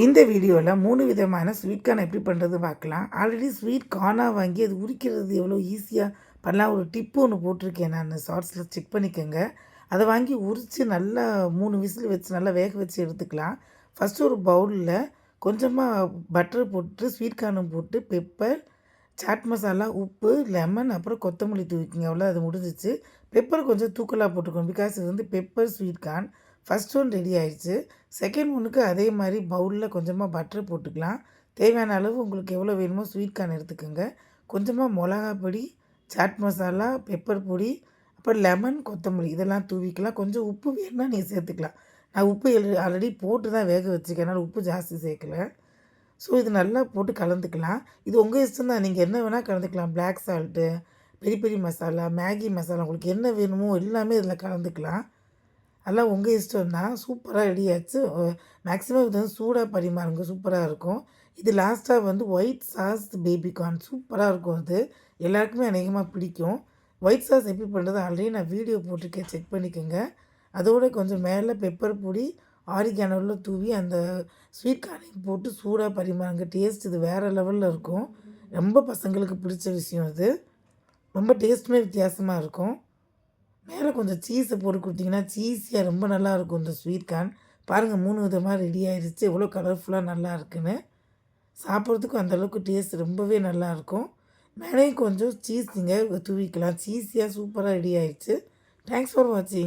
இந்த வீடியோவில் 3 விதமான ஸ்வீட் கார்ன் எப்படி பண்ணுறது பார்க்கலாம். ஆல்ரெடி ஸ்வீட் கார்னாக வாங்கி அது உரிக்கிறது எவ்வளோ ஈஸியாக பண்ணலாம் ஒரு டிப்பு ஒன்று போட்டிருக்கேன், நான் ஷார்ட்ஸில் செக் பண்ணிக்கோங்க. அதை வாங்கி உரித்து நல்லா 3 விசில் வச்சு நல்லா வேக வச்சு எடுத்துக்கலாம். ஃபஸ்ட்டு ஒரு பவுலில் கொஞ்சமாக பட்டர் போட்டு ஸ்வீட் கார்னும் போட்டு பெப்பர், சாட் மசாலா, உப்பு, லெமன், அப்புறம் கொத்தமல்லி தூவிக்கிங்க. அவ்வளோ அது முடிஞ்சிச்சு. பெப்பர் கொஞ்சம் தூக்கலாக போட்டுக்கணும், பிகாஸ் இது வந்து pepper sweet corn. First one ready ஆயிடுச்சு. செகண்ட் ஒன்றுக்கு அதே மாதிரி பவுலில் கொஞ்சமாக பட்டர் போட்டுக்கலாம். தேவையான அளவு உங்களுக்கு எவ்வளோ வேணுமோ ஸ்வீட் கார்ன் எடுத்துக்கோங்க. கொஞ்சமாக மிளகா பொடி, சாட் மசாலா, பெப்பர் பொடி, அப்புறம் லெமன், கொத்தமல்லி இதெல்லாம் தூவிக்கலாம். கொஞ்சம் உப்பு வேணுன்னா நீங்கள் சேர்த்துக்கலாம். நான் உப்பு ஆல்ரெடி போட்டு தான் வேக வச்சுருக்கேன், அதனால் உப்பு ஜாஸ்தி சேர்க்கலை. ஸோ இது நல்லா போட்டு கலந்துக்கலாம். இது உங்கள் இஷ்டம் தான், நீங்கள் என்ன வேணால் கலந்துக்கலாம். பிளாக் சால்ட்டு, பெரி பெரி மசாலா, மேகி மசாலா, உங்களுக்கு என்ன வேணுமோ எல்லாமே இதில் கலந்துக்கலாம். அதெல்லாம் உங்கள் இஷ்டம் தான். சூப்பராக ரெடி ஆச்சு. மேக்ஸிமம் இது வந்து சூடாக பரிமாறுங்க, சூப்பராக இருக்கும். இது லாஸ்ட்டாக வந்து ஒயிட் சாஸ் பேபி கார்ன் சூப்பராக இருக்கும். அது எல்லாருக்குமே அநேகமாக பிடிக்கும். ஒயிட் சாஸ் எப்படி பண்ணுறது ஆல்ரெடி நான் வீடியோ போட்டிருக்கேன், செக் பண்ணிக்கோங்க. அதோட கொஞ்சம் மேலே பெப்பர் பொடி, ஆரிகானோவில் தூவி அந்த ஸ்வீட் கார்னையும் போட்டு சூடாக பரிமாறுங்க. டேஸ்ட் இது வேறு லெவலில் இருக்கும். ரொம்ப பசங்களுக்கு பிடிச்ச விஷயம் இது. ரொம்ப டேஸ்ட்டுமே வித்தியாசமாக இருக்கும். மேலே கொஞ்சம் சீஸை போட்டு கொடுத்தீங்கன்னா சீஸியாக ரொம்ப நல்லாயிருக்கும் இந்த ஸ்வீட் கார்ன். பாருங்கள் 3 விதமாக ரெடி ஆகிடுச்சு. எவ்வளோ கலர்ஃபுல்லாக நல்லா இருக்குன்னு. சாப்பிட்றதுக்கும் அந்தளவுக்கு டேஸ்ட் ரொம்பவே நல்லாயிருக்கும். மேலேயும் கொஞ்சம் சீஸ் நீங்கள் தூவிக்கலாம். சீஸியாக சூப்பராக ரெடி ஆகிடுச்சு. தேங்க்ஸ் ஃபார் வாட்சிங்.